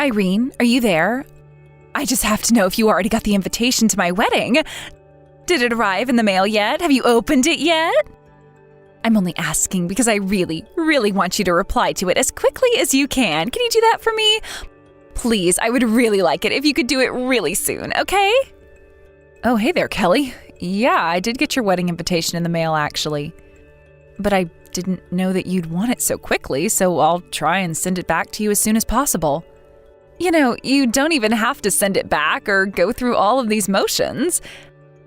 Irene, are you there? I just have to know if you already got the invitation to my wedding. Did it arrive in the mail yet? Have you opened it yet? I'm only asking because I really, really want you to reply to it as quickly as you can. Can you do that for me? Please, I would really like it if you could do it really soon, okay? Oh, hey there, Kelly. Yeah, I did get your wedding invitation in the mail, actually. But I didn't know that you'd want it so quickly, so I'll try and send it back to you as soon as possible. You know, you don't even have to send it back or go through all of these motions.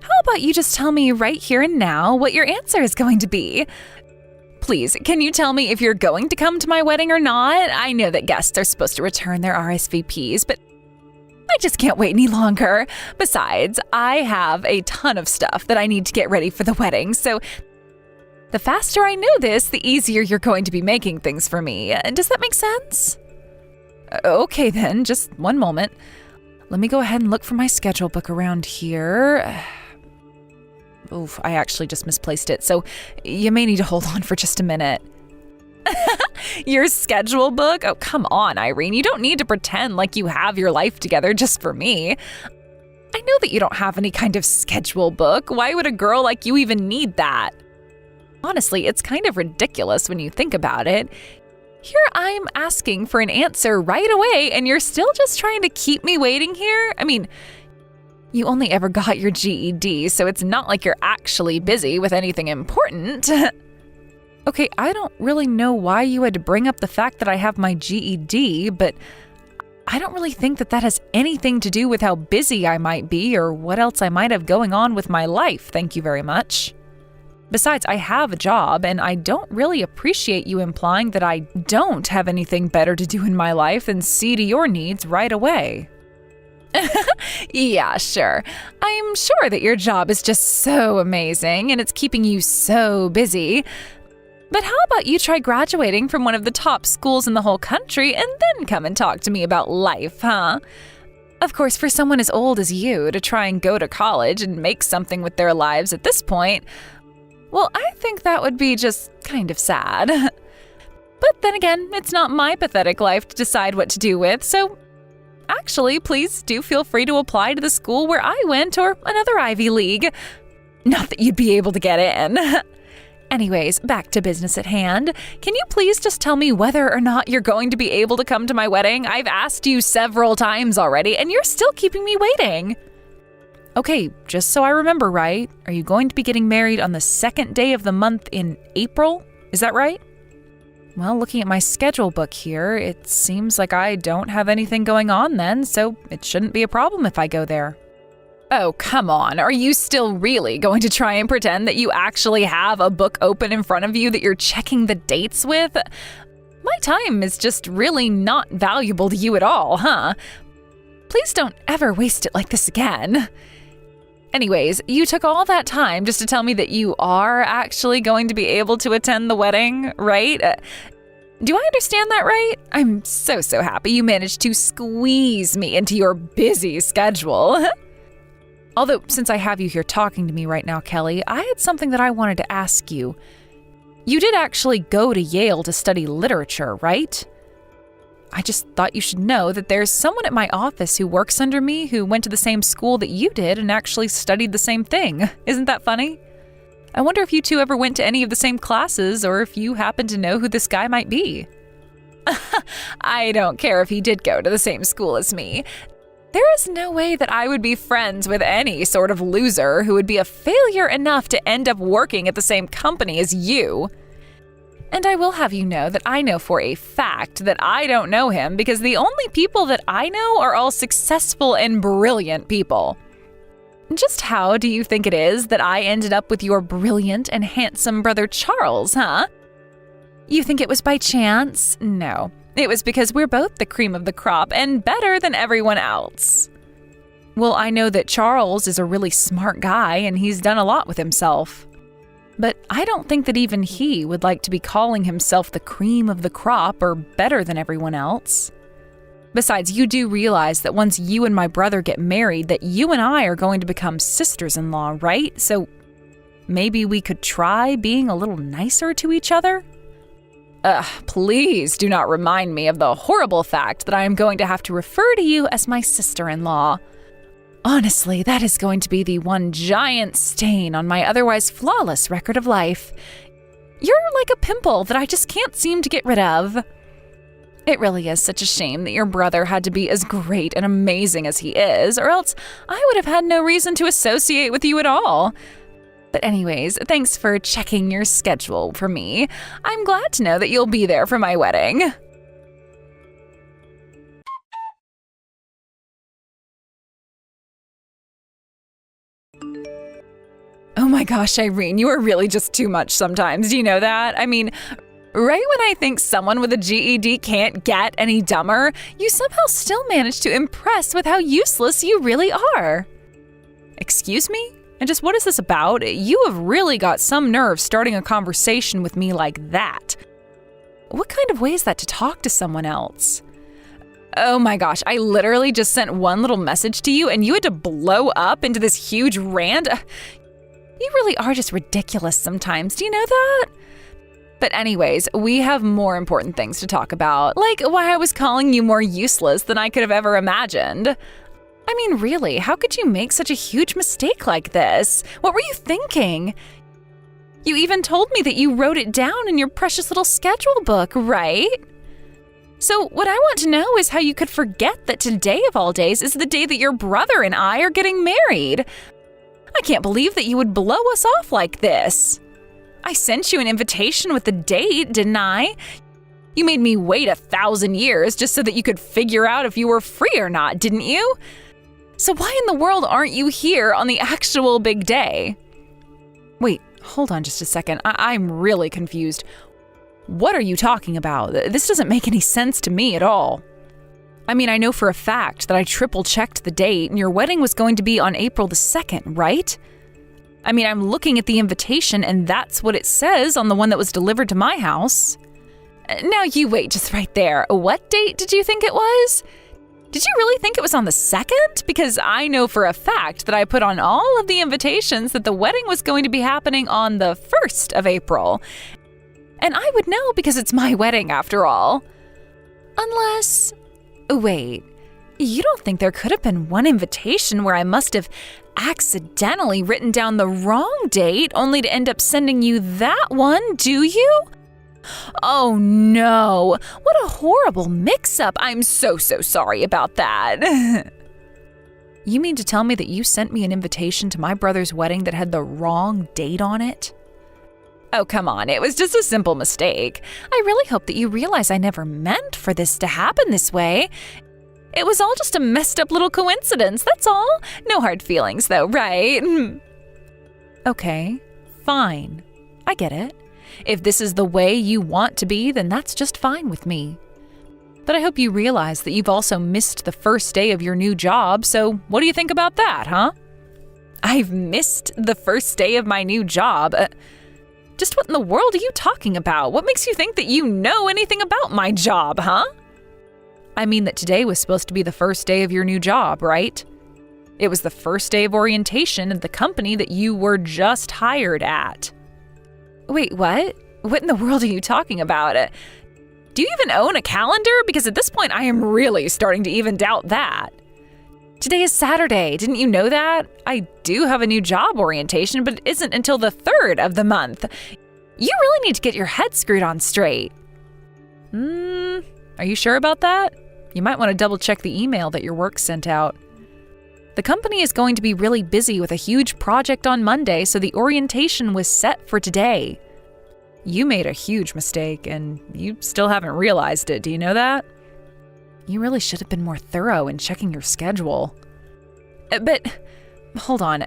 How about you just tell me right here and now what your answer is going to be? Please, can you tell me if you're going to come to my wedding or not? I know that guests are supposed to return their RSVPs, but I just can't wait any longer. Besides, I have a ton of stuff that I need to get ready for the wedding, so the faster I know this, the easier you're going to be making things for me. Does that make sense? Okay then, just one moment. Let me go ahead and look for my schedule book around here. Oof, I actually just misplaced it, so you may need to hold on for just a minute. Your schedule book? Oh, come on, Irene. You don't need to pretend like you have your life together just for me. I know that you don't have any kind of schedule book. Why would a girl like you even need that? Honestly, it's kind of ridiculous when you think about it. Here I'm asking for an answer right away, and you're still just trying to keep me waiting here? I mean, you only ever got your GED, so it's not like you're actually busy with anything important. Okay, I don't really know why you had to bring up the fact that I have my GED, but I don't really think that has anything to do with how busy I might be or what else I might have going on with my life, thank you very much. Besides, I have a job, and I don't really appreciate you implying that I don't have anything better to do in my life than see to your needs right away. Yeah, sure. I'm sure that your job is just so amazing, and it's keeping you so busy. But how about you try graduating from one of the top schools in the whole country and then come and talk to me about life, huh? Of course, for someone as old as you to try and go to college and make something with their lives at this point, well, I think that would be just kind of sad. But then again, it's not my pathetic life to decide what to do with, so actually, please do feel free to apply to the school where I went or another Ivy League. Not that you'd be able to get in. Anyways, back to business at hand. Can you please just tell me whether or not you're going to be able to come to my wedding? I've asked you several times already, and you're still keeping me waiting. Okay, just so I remember right, are you going to be getting married on the second day of the month in April? Is that right? Well, looking at my schedule book here, it seems like I don't have anything going on then, so it shouldn't be a problem if I go there. Oh, come on. Are you still really going to try and pretend that you actually have a book open in front of you that you're checking the dates with? My time is just really not valuable to you at all, huh? Please don't ever waste it like this again. Anyways, you took all that time just to tell me that you are actually going to be able to attend the wedding, right? Do I understand that right? I'm so happy you managed to squeeze me into your busy schedule. Although, since I have you here talking to me right now, Kelly, I had something that I wanted to ask you. You did actually go to Yale to study literature, right? I just thought you should know that there's someone at my office who works under me who went to the same school that you did and actually studied the same thing. Isn't that funny? I wonder if you two ever went to any of the same classes or if you happen to know who this guy might be. I don't care if he did go to the same school as me. There is no way that I would be friends with any sort of loser who would be a failure enough to end up working at the same company as you. And I will have you know that I know for a fact that I don't know him because the only people that I know are all successful and brilliant people. Just how do you think it is that I ended up with your brilliant and handsome brother Charles, huh? You think it was by chance? No. It was because we're both the cream of the crop and better than everyone else. Well, I know that Charles is a really smart guy and he's done a lot with himself. But I don't think that even he would like to be calling himself the cream of the crop or better than everyone else. Besides, you do realize that once you and my brother get married, that you and I are going to become sisters-in-law, right? So maybe we could try being a little nicer to each other? Please do not remind me of the horrible fact that I am going to have to refer to you as my sister-in-law. Honestly, that is going to be the one giant stain on my otherwise flawless record of life. You're like a pimple that I just can't seem to get rid of. It really is such a shame that your brother had to be as great and amazing as he is, or else I would have had no reason to associate with you at all. But anyways, thanks for checking your schedule for me. I'm glad to know that you'll be there for my wedding. Oh my gosh, Irene, you are really just too much sometimes. Do you know that? I mean, right when I think someone with a GED can't get any dumber, you somehow still manage to impress with how useless you really are. Excuse me? And just what is this about? You have really got some nerve starting a conversation with me like that. What kind of way is that to talk to someone else? Oh my gosh, I literally just sent one little message to you and you had to blow up into this huge rant? You really are just ridiculous sometimes, do you know that? But anyways, we have more important things to talk about, like why I was calling you more useless than I could have ever imagined. I mean, really, how could you make such a huge mistake like this? What were you thinking? You even told me that you wrote it down in your precious little schedule book, right? So what I want to know is how you could forget that today of all days is the day that your brother and I are getting married. I can't believe that you would blow us off like this. I sent you an invitation with the date, didn't I? You made me wait 1,000 years just so that you could figure out if you were free or not, didn't you? So why in the world aren't you here on the actual big day? Wait, hold on just a second. I'm really confused. What are you talking about? This doesn't make any sense to me at all. I mean, I know for a fact that I triple-checked the date and your wedding was going to be on April the 2nd, right? I mean, I'm looking at the invitation and that's what it says on the one that was delivered to my house. Now you wait just right there. What date did you think it was? Did you really think it was on the 2nd? Because I know for a fact that I put on all of the invitations that the wedding was going to be happening on the 1st of April. And I would know because it's my wedding after all. Unless... Wait, you don't think there could have been one invitation where I must have accidentally written down the wrong date only to end up sending you that one, do you? Oh no, what a horrible mix-up. I'm so sorry about that. You mean to tell me that you sent me an invitation to my brother's wedding that had the wrong date on it? Oh, come on, it was just a simple mistake. I really hope that you realize I never meant for this to happen this way. It was all just a messed up little coincidence, that's all. No hard feelings though, right? Okay, fine. I get it. If this is the way you want to be, then that's just fine with me. But I hope you realize that you've also missed the first day of your new job, so what do you think about that, huh? I've missed the first day of my new job? Just what in the world are you talking about? What makes you think that you know anything about my job, huh? I mean that today was supposed to be the first day of your new job, right? It was the first day of orientation at the company that you were just hired at. Wait, what? What in the world are you talking about? Do you even own a calendar? Because at this point, I am really starting to even doubt that. Today is Saturday. Didn't you know that? I do have a new job orientation, but it isn't until the 3rd of the month. You really need to get your head screwed on straight. Are you sure about that? You might want to double check the email that your work sent out. The company is going to be really busy with a huge project on Monday, so the orientation was set for today. You made a huge mistake, and you still haven't realized it. Do you know that? You really should have been more thorough in checking your schedule. But, hold on.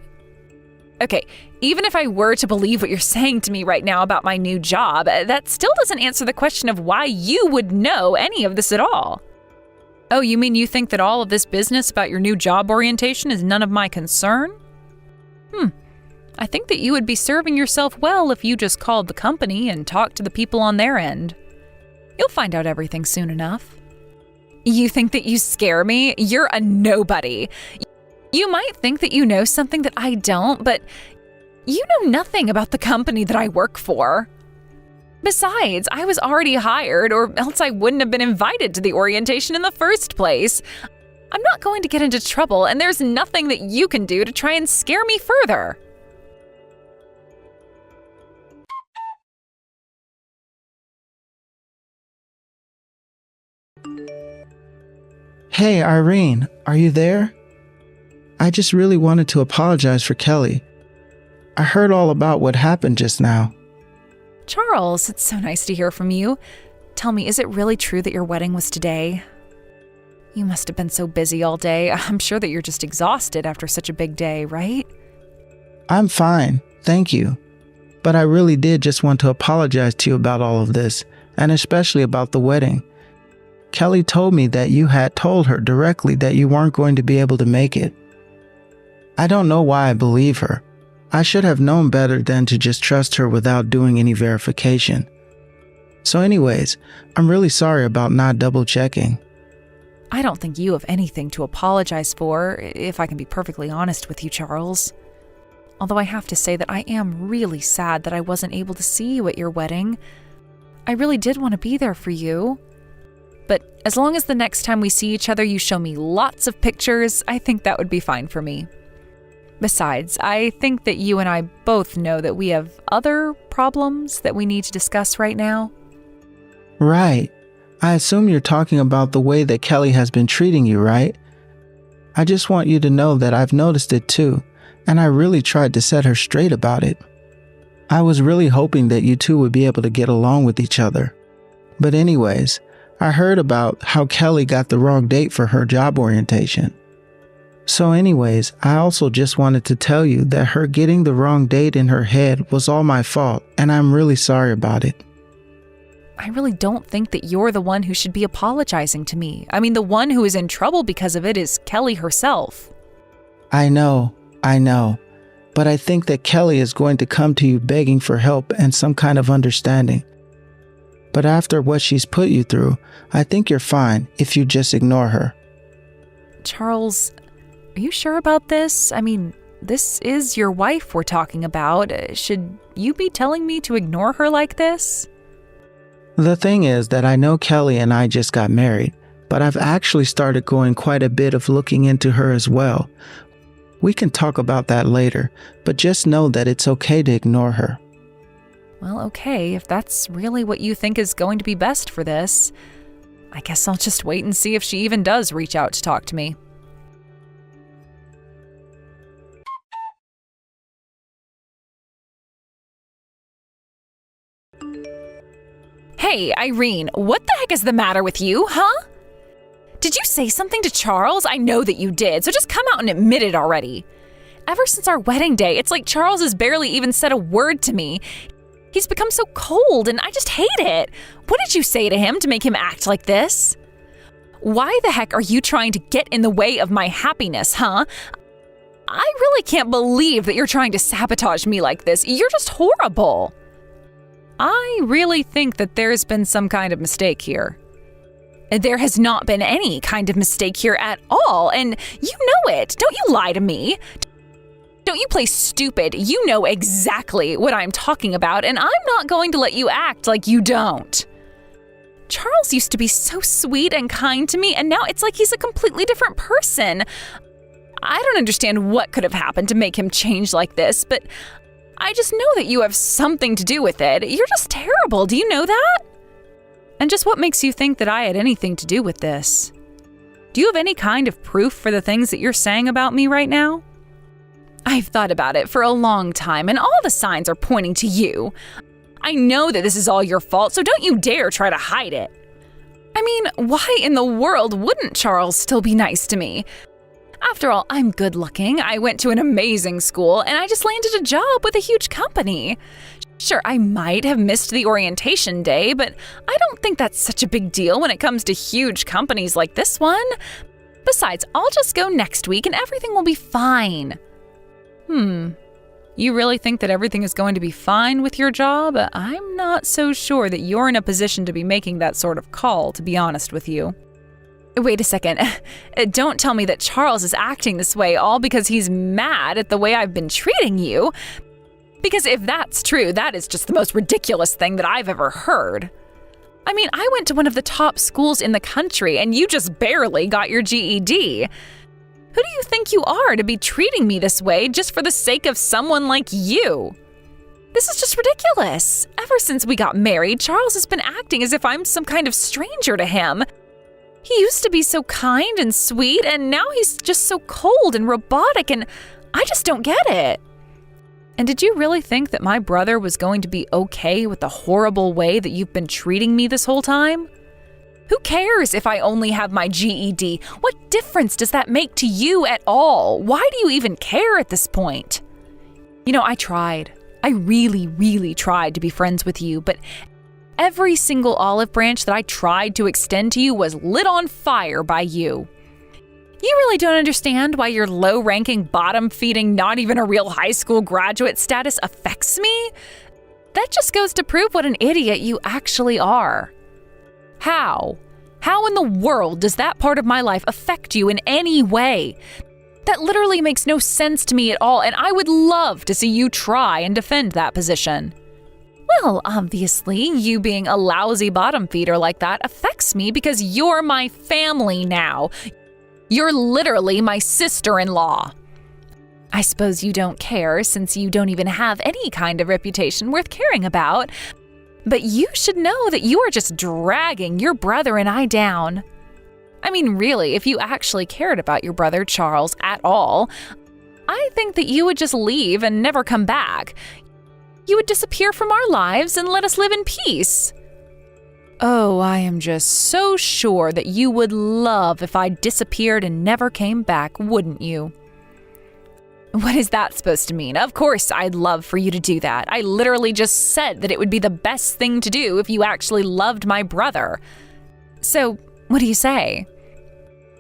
Okay, even if I were to believe what you're saying to me right now about my new job, that still doesn't answer the question of why you would know any of this at all. Oh, you mean you think that all of this business about your new job orientation is none of my concern? I think that you would be serving yourself well if you just called the company and talked to the people on their end. You'll find out everything soon enough. You think that you scare me? You're a nobody. You might think that you know something that I don't, but you know nothing about the company that I work for. Besides, I was already hired, or else I wouldn't have been invited to the orientation in the first place. I'm not going to get into trouble, and there's nothing that you can do to try and scare me further. Hey, Irene, are you there? I just really wanted to apologize for Kelly. I heard all about what happened just now. Charles, it's so nice to hear from you. Tell me, is it really true that your wedding was today? You must have been so busy all day. I'm sure that you're just exhausted after such a big day, right? I'm fine, thank you. But I really did just want to apologize to you about all of this, and especially about the wedding. Kelly told me that you had told her directly that you weren't going to be able to make it. I don't know why I believe her. I should have known better than to just trust her without doing any verification. So anyways, I'm really sorry about not double checking. I don't think you have anything to apologize for, if I can be perfectly honest with you, Charles. Although I have to say that I am really sad that I wasn't able to see you at your wedding. I really did want to be there for you. But as long as the next time we see each other you show me lots of pictures, I think that would be fine for me. Besides, I think that you and I both know that we have other problems that we need to discuss right now. Right. I assume you're talking about the way that Kelly has been treating you, right? I just want you to know that I've noticed it too, and I really tried to set her straight about it. I was really hoping that you two would be able to get along with each other. But anyways, I heard about how Kelly got the wrong date for her job orientation. So anyways, I also just wanted to tell you that her getting the wrong date in her head was all my fault, and I'm really sorry about it. I really don't think that you're the one who should be apologizing to me. I mean, the one who is in trouble because of it is Kelly herself. I know. But I think that Kelly is going to come to you begging for help and some kind of understanding. But after what she's put you through, I think you're fine if you just ignore her. Charles, are you sure about this? I mean, this is your wife we're talking about. Should you be telling me to ignore her like this? The thing is that I know Kelly and I just got married, but I've actually started going quite a bit of looking into her as well. We can talk about that later, but just know that it's okay to ignore her. Well, okay, if that's really what you think is going to be best for this, I guess I'll just wait and see if she even does reach out to talk to me. Hey, Irene, what the heck is the matter with you, huh? Did you say something to Charles? I know that you did, so just come out and admit it already. Ever since our wedding day, it's like Charles has barely even said a word to me. He's become so cold, and I just hate it. What did you say to him to make him act like this? Why the heck are you trying to get in the way of my happiness, huh? I really can't believe that you're trying to sabotage me like this. You're just horrible. I really think that there's been some kind of mistake here. There has not been any kind of mistake here at all, and you know it. Don't you lie to me. Don't you play stupid. You know exactly what I'm talking about, and I'm not going to let you act like you don't. Charles used to be so sweet and kind to me, and now it's like he's a completely different person. I don't understand what could have happened to make him change like this, but I just know that you have something to do with it. You're just terrible. Do you know that? And just what makes you think that I had anything to do with this? Do you have any kind of proof for the things that you're saying about me right now? I've thought about it for a long time, and all the signs are pointing to you. I know that this is all your fault, so don't you dare try to hide it. I mean, why in the world wouldn't Charles still be nice to me? After all, I'm good looking, I went to an amazing school, and I just landed a job with a huge company. Sure, I might have missed the orientation day, but I don't think that's such a big deal when it comes to huge companies like this one. Besides, I'll just go next week and everything will be fine. You really think that everything is going to be fine with your job? I'm not so sure that you're in a position to be making that sort of call, to be honest with you. Wait a second. Don't tell me that Charles is acting this way all because he's mad at the way I've been treating you. Because if that's true, that is just the most ridiculous thing that I've ever heard. I mean, I went to one of the top schools in the country, and you just barely got your GED. Who do you think you are to be treating me this way just for the sake of someone like you? This is just ridiculous. Ever since we got married, Charles has been acting as if I'm some kind of stranger to him. He used to be so kind and sweet, and now he's just so cold and robotic, and I just don't get it. And did you really think that my brother was going to be okay with the horrible way that you've been treating me this whole time? Who cares if I only have my GED? What difference does that make to you at all? Why do you even care at this point? You know, I tried. I really, really tried to be friends with you, but every single olive branch that I tried to extend to you was lit on fire by you. You really don't understand why your low-ranking, bottom-feeding, not even a real high school graduate status affects me? That just goes to prove what an idiot you actually are. How? How in the world does that part of my life affect you in any way? That literally makes no sense to me at all, and I would love to see you try and defend that position. Well, obviously, you being a lousy bottom feeder like that affects me because you're my family now. You're literally my sister-in-law. I suppose you don't care since you don't even have any kind of reputation worth caring about, but you should know that you are just dragging your brother and I down. I mean, really, if you actually cared about your brother Charles at all, I think that you would just leave and never come back. You would disappear from our lives and let us live in peace. Oh, I am just so sure that you would love if I disappeared and never came back, wouldn't you? What is that supposed to mean? Of course I'd love for you to do that. I literally just said that it would be the best thing to do if you actually loved my brother. So, what do you say?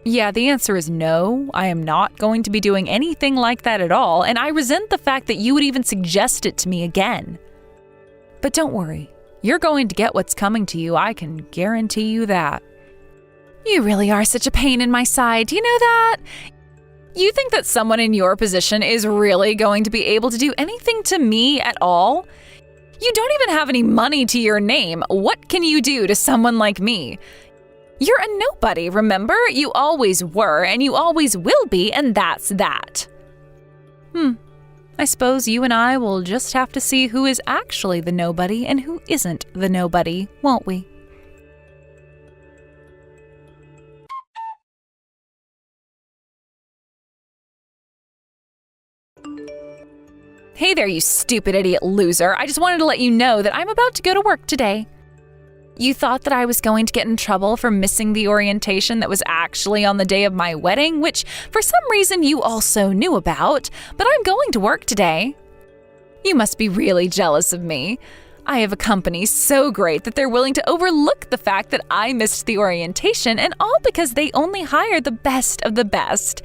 Yeah, the answer is no. I am not going to be doing anything like that at all, and I resent the fact that you would even suggest it to me again. But don't worry. You're going to get what's coming to you, I can guarantee you that. You really are such a pain in my side, do you know that? You think that someone in your position is really going to be able to do anything to me at all? You don't even have any money to your name. What can you do to someone like me? You're a nobody, remember? You always were, and you always will be, and that's that. I suppose you and I will just have to see who is actually the nobody and who isn't the nobody, won't we? Hey there, you stupid idiot loser. I just wanted to let you know that I'm about to go to work today. You thought that I was going to get in trouble for missing the orientation that was actually on the day of my wedding, which for some reason you also knew about, but I'm going to work today. You must be really jealous of me. I have a company so great that they're willing to overlook the fact that I missed the orientation, and all because they only hire the best of the best.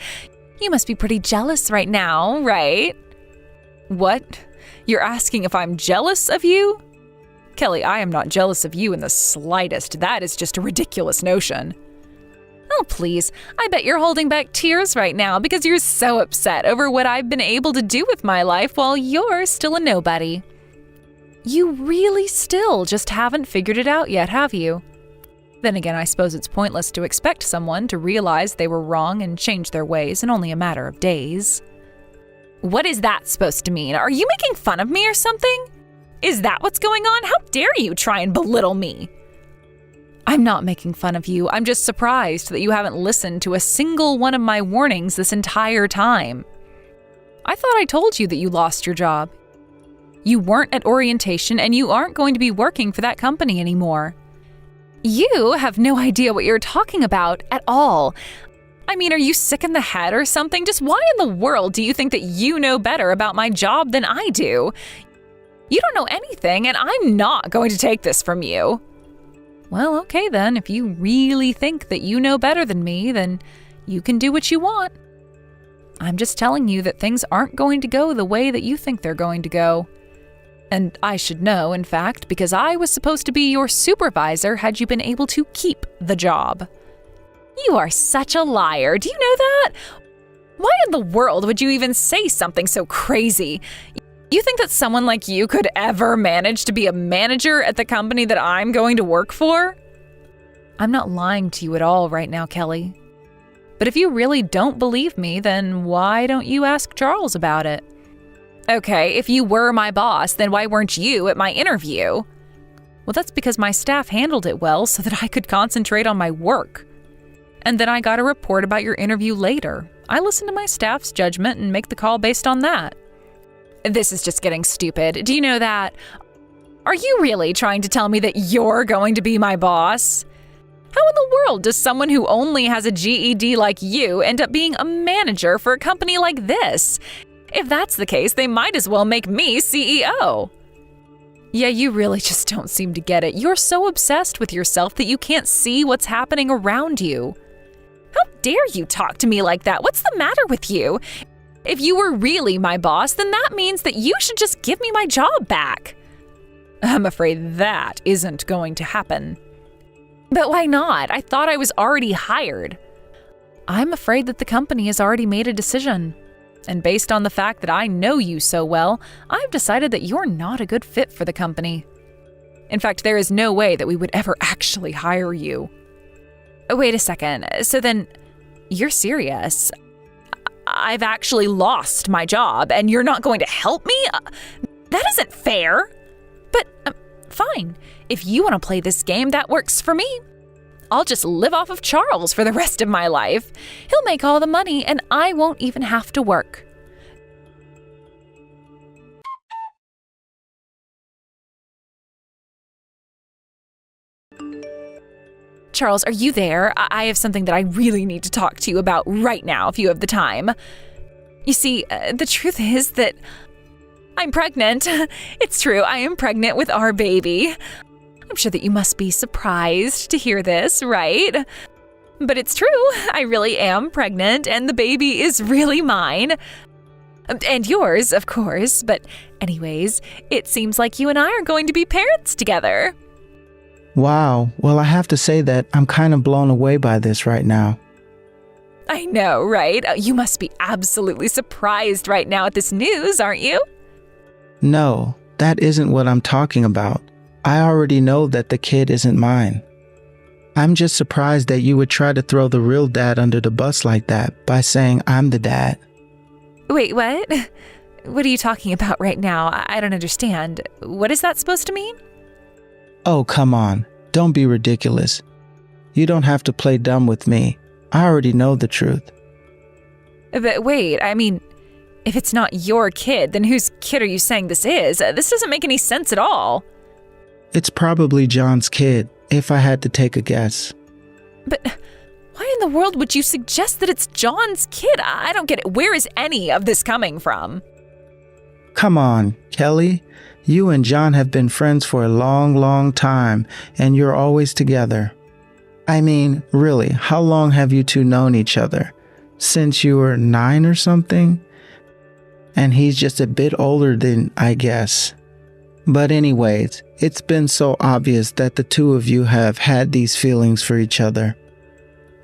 You must be pretty jealous right now, right? What? You're asking if I'm jealous of you? Kelly, I am not jealous of you in the slightest. That is just a ridiculous notion. Oh, please. I bet you're holding back tears right now because you're so upset over what I've been able to do with my life while you're still a nobody. You really still just haven't figured it out yet, have you? Then again, I suppose it's pointless to expect someone to realize they were wrong and change their ways in only a matter of days. What is that supposed to mean? Are you making fun of me or something? Is that what's going on? How dare you try and belittle me? I'm not making fun of you. I'm just surprised that you haven't listened to a single one of my warnings this entire time. I thought I told you that you lost your job. You weren't at orientation and you aren't going to be working for that company anymore. You have no idea what you're talking about at all. I mean, are you sick in the head or something? Just why in the world do you think that you know better about my job than I do? You don't know anything, and I'm not going to take this from you. Well, okay then, if you really think that you know better than me, then you can do what you want. I'm just telling you that things aren't going to go the way that you think they're going to go. And I should know, in fact, because I was supposed to be your supervisor had you been able to keep the job. You are such a liar. Do you know that? Why in the world would you even say something so crazy? You think that someone like you could ever manage to be a manager at the company that I'm going to work for? I'm not lying to you at all right now, Kelly. But if you really don't believe me, then why don't you ask Charles about it? Okay, if you were my boss, then why weren't you at my interview? Well, that's because my staff handled it well so that I could concentrate on my work. And then I got a report about your interview later. I listened to my staff's judgment and make the call based on that. This is just getting stupid. Do you know that? Are you really trying to tell me that you're going to be my boss? How in the world does someone who only has a GED like you end up being a manager for a company like this? If that's the case, they might as well make me CEO. Yeah, you really just don't seem to get it. You're so obsessed with yourself that you can't see what's happening around you. How dare you talk to me like that? What's the matter with you? If you were really my boss, then that means that you should just give me my job back. I'm afraid that isn't going to happen. But why not? I thought I was already hired. I'm afraid that the company has already made a decision. And based on the fact that I know you so well, I've decided that you're not a good fit for the company. In fact, there is no way that we would ever actually hire you. Wait a second. So then, you're serious? I've actually lost my job, and you're not going to help me? That isn't fair. But, fine. If you want to play this game, that works for me. I'll just live off of Charles for the rest of my life. He'll make all the money, and I won't even have to work. Charles, are you there? I have something that I really need to talk to you about right now, if you have the time. You see, the truth is that I'm pregnant. It's true, I am pregnant with our baby. I'm sure that you must be surprised to hear this, right? But it's true, I really am pregnant, and the baby is really mine. And yours, of course, but anyways, it seems like you and I are going to be parents together. Wow, well, I have to say that I'm kind of blown away by this right now. I know, right? You must be absolutely surprised right now at this news, aren't you? No, that isn't what I'm talking about. I already know that the kid isn't mine. I'm just surprised that you would try to throw the real dad under the bus like that by saying I'm the dad. Wait, what? What are you talking about right now? I don't understand. What is that supposed to mean? Oh, come on. Don't be ridiculous. You don't have to play dumb with me. I already know the truth. But wait, I mean, if it's not your kid, then whose kid are you saying this is? This doesn't make any sense at all. It's probably John's kid, if I had to take a guess. But why in the world would you suggest that it's John's kid? I don't get it. Where is any of this coming from? Come on, Kelly. You and John have been friends for a long, long time, and you're always together. I mean, really, how long have you two known each other? Since you were 9 or something? And he's just a bit older than, I guess. But anyways, it's been so obvious that the two of you have had these feelings for each other.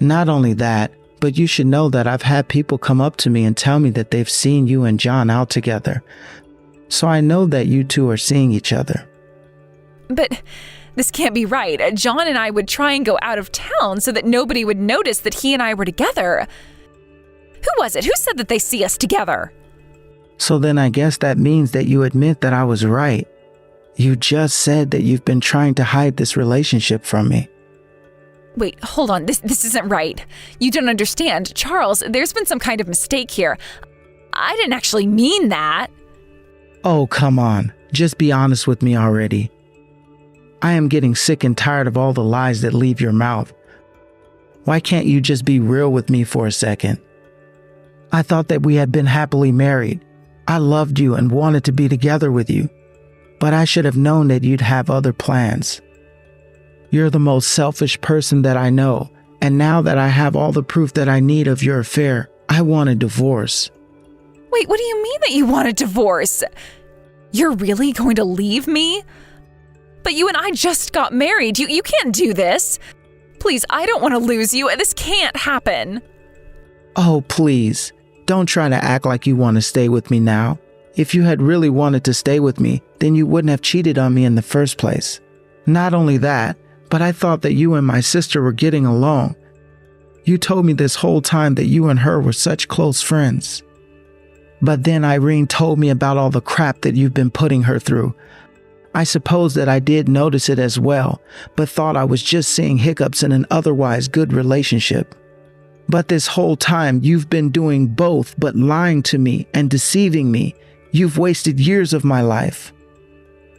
Not only that, but you should know that I've had people come up to me and tell me that they've seen you and John out together. So I know that you two are seeing each other. But this can't be right. John and I would try and go out of town so that nobody would notice that he and I were together. Who was it? Who said that they see us together? So then I guess that means that you admit that I was right. You just said that you've been trying to hide this relationship from me. Wait, hold on. This isn't right. You don't understand. Charles, there's been some kind of mistake here. I didn't actually mean that. Oh, come on. Just be honest with me already. I am getting sick and tired of all the lies that leave your mouth. Why can't you just be real with me for a second? I thought that we had been happily married. I loved you and wanted to be together with you. But I should have known that you'd have other plans. You're the most selfish person that I know, and now that I have all the proof that I need of your affair, I want a divorce. Wait, what do you mean that you want a divorce? You're really going to leave me? But you and I just got married. You can't do this. Please, I don't want to lose you. This can't happen. Oh, please. Don't try to act like you want to stay with me now. If you had really wanted to stay with me, then you wouldn't have cheated on me in the first place. Not only that, but I thought that you and my sister were getting along. You told me this whole time that you and her were such close friends. But then Irene told me about all the crap that you've been putting her through. I suppose that I did notice it as well, but thought I was just seeing hiccups in an otherwise good relationship. But this whole time you've been doing both but lying to me and deceiving me. You've wasted years of my life.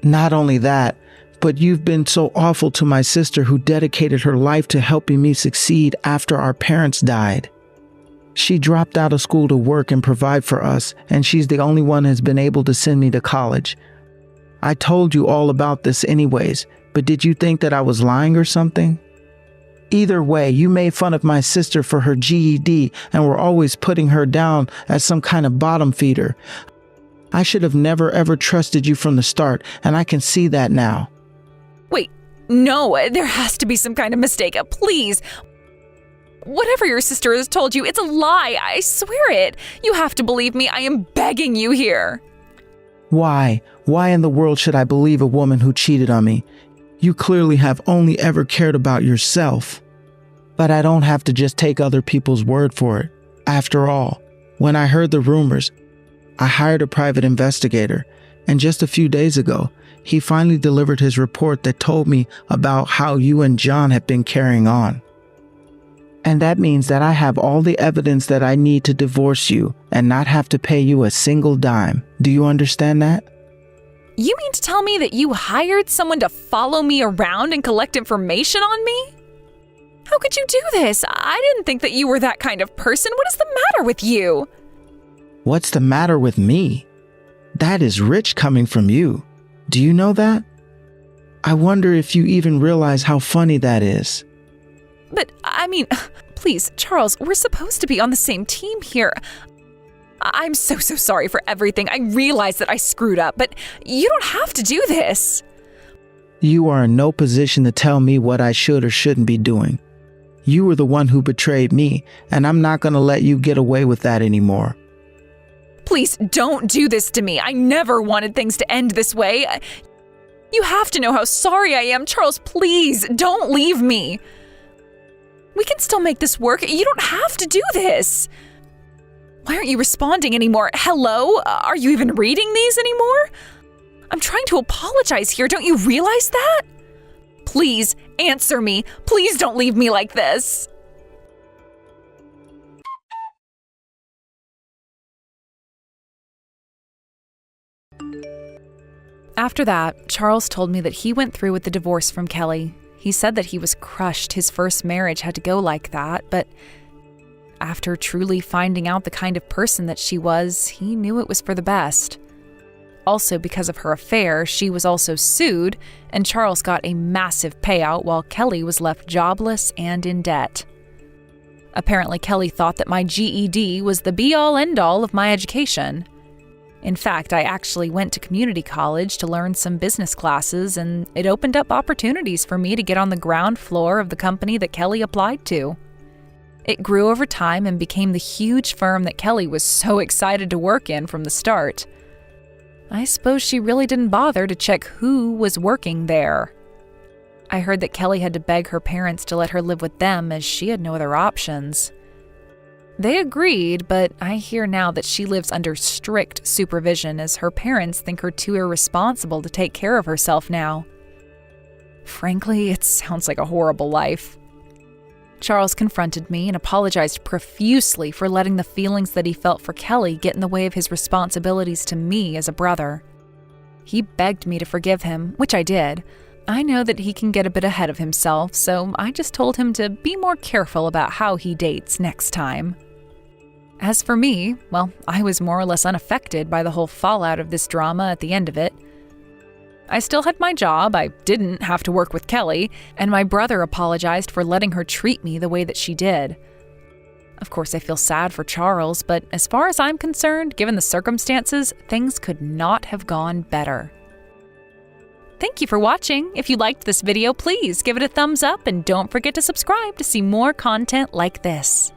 Not only that, but you've been so awful to my sister who dedicated her life to helping me succeed after our parents died. She dropped out of school to work and provide for us, and she's the only one who's been able to send me to college. I told you all about this anyways, but did you think that I was lying or something? Either way, you made fun of my sister for her GED and were always putting her down as some kind of bottom feeder. I should have never ever trusted you from the start, and I can see that now. Wait, no, there has to be some kind of mistake. Please. Whatever your sister has told you, it's a lie. I swear it. You have to believe me. I am begging you here. Why? Why in the world should I believe a woman who cheated on me? You clearly have only ever cared about yourself. But I don't have to just take other people's word for it. After all, when I heard the rumors, I hired a private investigator, and just a few days ago, he finally delivered his report that told me about how you and John have been carrying on. And that means that I have all the evidence that I need to divorce you and not have to pay you a single dime. Do you understand that? You mean to tell me that you hired someone to follow me around and collect information on me? How could you do this? I didn't think that you were that kind of person. What is the matter with you? What's the matter with me? That is rich coming from you. Do you know that? I wonder if you even realize how funny that is. But, I mean, please, Charles, we're supposed to be on the same team here. I'm so sorry for everything. I realize that I screwed up, but you don't have to do this. You are in no position to tell me what I should or shouldn't be doing. You were the one who betrayed me, and I'm not going to let you get away with that anymore. Please don't do this to me. I never wanted things to end this way. You have to know how sorry I am. Charles, please don't leave me. We can still make this work. You don't have to do this. Why aren't you responding anymore? Hello? Are you even reading these anymore? I'm trying to apologize here. Don't you realize that? Please answer me. Please don't leave me like this. After that, Charles told me that he went through with the divorce from Kelly. He said that he was crushed. His first marriage had to go like that, but after truly finding out the kind of person that she was, he knew it was for the best. Also, because of her affair, she was also sued, and Charles got a massive payout while Kelly was left jobless and in debt. Apparently, Kelly thought that my GED was the be-all, end-all of my education. In fact, I actually went to community college to learn some business classes, and it opened up opportunities for me to get on the ground floor of the company that Kelly applied to. It grew over time and became the huge firm that Kelly was so excited to work in from the start. I suppose she really didn't bother to check who was working there. I heard that Kelly had to beg her parents to let her live with them as she had no other options. They agreed, but I hear now that she lives under strict supervision as her parents think her too irresponsible to take care of herself now. Frankly, it sounds like a horrible life. Charles confronted me and apologized profusely for letting the feelings that he felt for Kelly get in the way of his responsibilities to me as a brother. He begged me to forgive him, which I did. I know that he can get a bit ahead of himself, so I just told him to be more careful about how he dates next time. As for me, well, I was more or less unaffected by the whole fallout of this drama at the end of it. I still had my job, I didn't have to work with Kelly, and my brother apologized for letting her treat me the way that she did. Of course, I feel sad for Charles, but as far as I'm concerned, given the circumstances, things could not have gone better. Thank you for watching. If you liked this video, please give it a thumbs up and don't forget to subscribe to see more content like this.